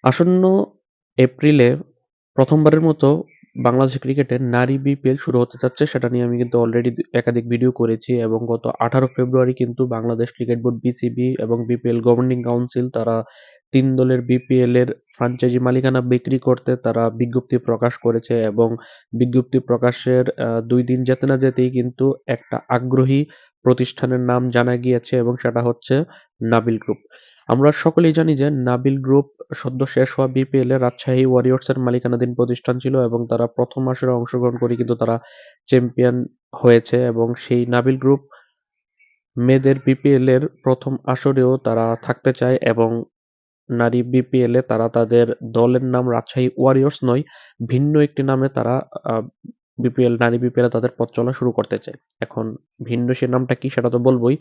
আসন্ন এপ্রিলে প্রথমবারের মতো বাংলাদেশ ক্রিকেটে নারী বিপিএল শুরু হতে যাচ্ছে। সেটা নিয়ে আমি কিন্তু অলরেডি একাধিক ভিডিও করেছি এবং গত 18 ফেব্রুয়ারি কিন্তু বাংলাদেশ ক্রিকেট বোর্ড বিসিবি এবং বিপিএল গভর্নিং কাউন্সিল তারা ৩ দলের বিপিএল এর ফ্র্যাঞ্চাইজি মালিকানা বিক্রি করতে তারা বিজ্ঞপ্তি প্রকাশ করেছে এবং বিজ্ঞপ্তি প্রকাশের ২ দিন যেতে না যেতেই কিন্তু একটা আগ্রহী প্রতিষ্ঠানের নাম জানা গিয়েছে এবং সেটা হচ্ছে নাবিল গ্রুপ। আমরা সকলেই জানি যে নাবিল গ্রুপ সদ্য শেষ হওয়া বিপিএল এ রাজশাহী ওয়ারিয়র্সের মালিকানাধীন প্রতিষ্ঠান ছিল এবং তারা প্রথম আসরে অংশগ্রহণ করে কিন্তু তারা চ্যাম্পিয়ন হয়েছে এবং সেই নাবিল গ্রুপ মেয়েদের বিপিএল এর প্রথম আসরেও তারা থাকতে চায় এবং নারী বিপিএল এ তারা তাদের দলের নাম রাজশাহী ওয়ারিয়র্স নয়, ভিন্ন একটি নামে তারা নারী বিপিএল এ তাদের পথ চলা শুরু করতে চায়। এখন ভিন্ন সে নামটা কি সেটা তো বলবোই।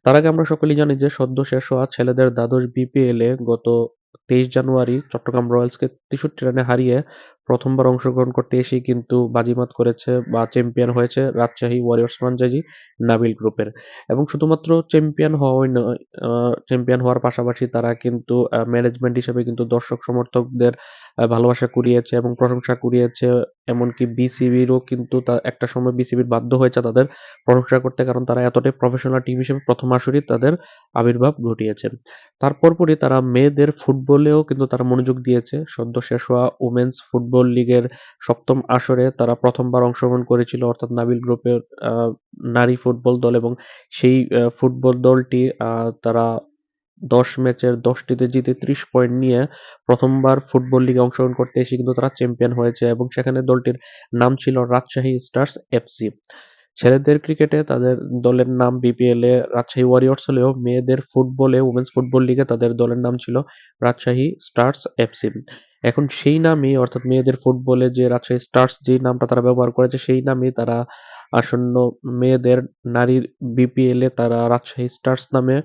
তার আগে আমরা সকলেই জানি যে সদ্য শেষ হওয়া ছেলেদের দ্বাদশ বিপিএল এ গত ২৩ জানুয়ারি চট্টগ্রাম রয়্যালসকে ৬৩ রানে হারিয়ে প্রথমবার অংশগ্রহণ করতে এসেই কিন্তু বাজিমাত করেছে বা চ্যাম্পিয়ন হয়েছে রাজশাহী ওয়ারিয়র্স ফ্র্যাঞ্চাইজি নাবিল গ্রুপের। এবং শুধুমাত্র চ্যাম্পিয়ন হওয়াই নয়, চ্যাম্পিয়ন হওয়ার পাশাপাশি তারা কিন্তু ম্যানেজমেন্ট হিসেবে কিন্তু দর্শক সমর্থকদের ভালোবাসা কুড়িয়েছে এবং প্রশংসা কুড়িয়েছে। এমনকি বিসিবিরও কিন্তু একটা সময় বিসিবির বাধ্য হয়েছে তাদের প্রশংসা করতে, কারণ তারা এতটাই প্রফেশনাল টিম হিসেবে প্রথম আসরেই তাদের আবির্ভাব ঘটিয়েছে। তার পরপরই তারা মেয়েদের ফুটবলেও কিন্তু তারা মনোযোগ দিয়েছে। সদ্য শেষ হওয়া উমেন্স ফুটবল লিগের ৭ম আসরে তারা প্রথমবার অংশগ্রহণ করেছিল, অর্থাৎ নাবিল গ্রুপের নারী ফুটবল দল, এবং সেই ফুটবল দলটি তারা ১০ ম্যাচের ১০টিতে জিতে ৩০ পয়েন্ট নিয়ে প্রথমবার ফুটবল লিগে অংশগ্রহণ করতে এসে কিন্তু তারা চ্যাম্পিয়ন হয়েছে এবং সেখানে দলটির নাম ছিল রাজশাহী স্টারস এফসি। ছেলেদের ক্রিকেটে তাদের দলের নাম বিপিএল এ রাজশাহী ওয়ারিয়র্স হলেও মেয়েদের ফুটবলে উমেন্স ফুটবল লিগে তাদের দলের নাম ছিল রাজশাহী স্টারস এফসি। এখন সেই নামই, অর্থাৎ মেয়েদের ফুটবলে যে রাজশাহী স্টারস যেই নামটা তারা ব্যবহার করেছে সেই নামই তারা আসন্ন মেয়েদের নারীর বিপিএল এ তারা রাজশাহী স্টারস নামে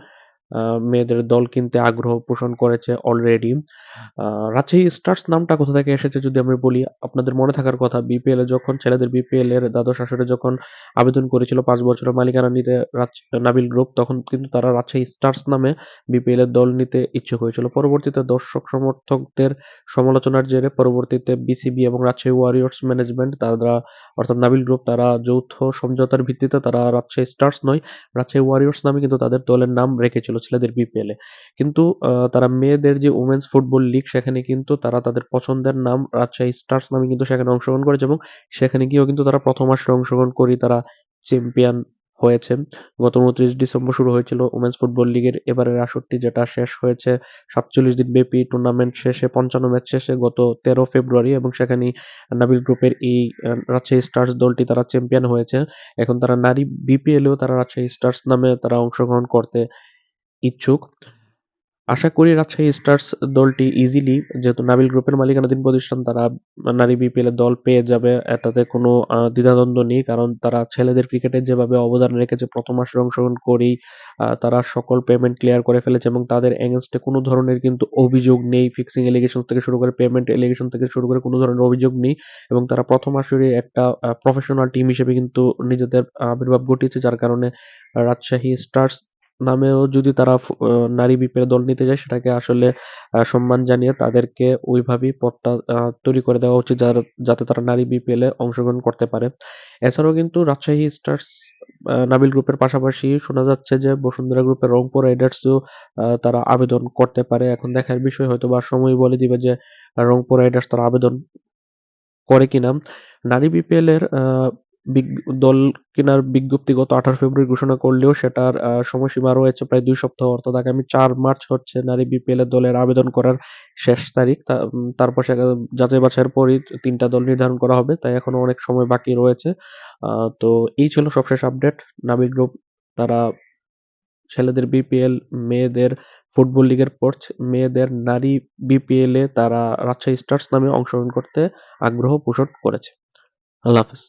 মেয়েদের দল কিনতে আগ্রহ পোষণ করেছে অলরেডি। রাজশাহী স্টারস নামটা কোথা থেকে এসেছে যদি আমি বলি, আপনাদের মনে থাকার কথা বিপিএল এ যখন ছেলেদের বিপিএল এর দ্বাদশ আসরে যখন আবেদন করেছিল ৫ বছরের মালিকানা নিতে নাবিল গ্রুপ, তখন কিন্তু তারা রাজশাহী স্টারস নামে বিপিএল এর দল নিতে ইচ্ছুক হয়েছিল। পরবর্তীতে দর্শক সমর্থকদের সমালোচনার জেরে পরবর্তীতে বিসিবি এবং রাজশাহী ওয়ারিয়র্স ম্যানেজমেন্ট তারা, অর্থাৎ নাবিল গ্রুপ, তারা যৌথ সমঝোতার ভিত্তিতে তারা রাজশাহী স্টারস নয়, রাজশাহী ওয়ারিয়র্স নামে কিন্তু তাদের দলের নাম রেখেছিল ছেলেদের বিপিএল এ। কিন্তু তারা মেয়েদের যে উমেন্স ফুটবল লিগ সেখানে কিন্তু তারা তাদের পছন্দের নাম রাজশাহী স্টারস নামে কিন্তু সেখানে অংশগ্রহণ করেছে এবং সেখানে গিয়েও কিন্তু তারা প্রথম আসরে অংশগ্রহণ করেই তারা চ্যাম্পিয়ন হয়েছে। গত ২৯ ডিসেম্বর শুরু হয়েছিল উমেন্স ফুটবল লিগের এবারের আসরটি, যেটা শেষ হয়েছে ৪৭ দিন ব্যাপী টুর্নামেন্ট শেষে ৫৫ ম্যাচ শেষে গত ১৩ ফেব্রুয়ারি, এবং সেখানেই নাবিল গ্রুপের এই রাজশাহী স্টারস দলটি তারা চ্যাম্পিয়ন হয়েছে। এখন তারা নারী বিপিএলেও তারা রাজশাহী স্টারস নামে তারা অংশগ্রহণ করতে ইচ্ছুক। আশা করি রাজশাহী স্টারস দলটি ইজিলি, যেহেতু নাবিল গ্রুপের মালিকানাধীন প্রতিষ্ঠান, তারা নারী বিপিএল এর দল পেয়ে যাবে। এটাতে কোনো দ্বিধাদ্বন্দ্ব নেই। কারণ তারা ছেলেদের ক্রিকেটে যেভাবে অবদান রেখেছে প্রথম আসরে অংশগ্রহণ করেই তারা সকল পেমেন্ট ক্লিয়ার করে ফেলেছে এবং তাদের এগেইনস্টে কোনো ধরনের কিন্তু অভিযোগ নেই। ফিক্সিং অ্যালিগেশনস থেকে শুরু করে পেমেন্ট অ্যালিগেশন থেকে শুরু করে কোনো ধরনের অভিযোগ নেই এবং তারা প্রথম আসরে একটা প্রফেশনাল টিম হিসেবে কিন্তু নিজেদের আবির্ভাব ঘটিয়েছে। যার কারণে রাজশাহী স্টারস নামেও যদি তারা নারী বিপিএল দল নিতে যায়, সেটাকে আসলে সম্মান জানিয়ে তাদেরকে ওইভাবেই পথটা তৈরি করে দেওয়া উচিত যাতে তারা নারী বিপিএল এ অংশগ্রহণ করতে পারে। এছাড়াও কিন্তু রাজশাহী স্টারস নাবিল গ্রুপের পাশাপাশি শোনা যাচ্ছে যে বসুন্ধরা গ্রুপের রংপুর রাইডার্সও তারা আবেদন করতে পারে। এখন দেখার বিষয়, হয়তোবা সময় বলে দিবে যে রংপুর রাইডার্স তারা আবেদন করে কিনা। নারী বিপিএল এর বিগ দল কেনার বিজ্ঞপ্তি গত ১৮ ফেব্রুয়ারি ঘোষণা করলেও সেটার সময়সীমা রয়েছে প্রায় ২ সপ্তাহ, অর্থাৎ আগামী ৪ মার্চ হচ্ছে নারী বিপিএল এর দলের আবেদন করার শেষ তারিখ। তারপর যাচাই বাছাইয়ের পরই ৩ টা দল নির্ধারণ করা হবে। তাই এখনো অনেক সময় বাকি রয়েছে। তো এই ছিল সবশেষ আপডেট। নাবিল গ্রুপ তারা ছেলেদের বিপিএল, মেয়েদের ফুটবল লিগের পর মেয়েদের নারী বিপিএল এ তারা রাজশাহী স্টারস নামে অংশগ্রহণ করতে আগ্রহ পোষণ করেছে। আল্লাহ হাফেজ।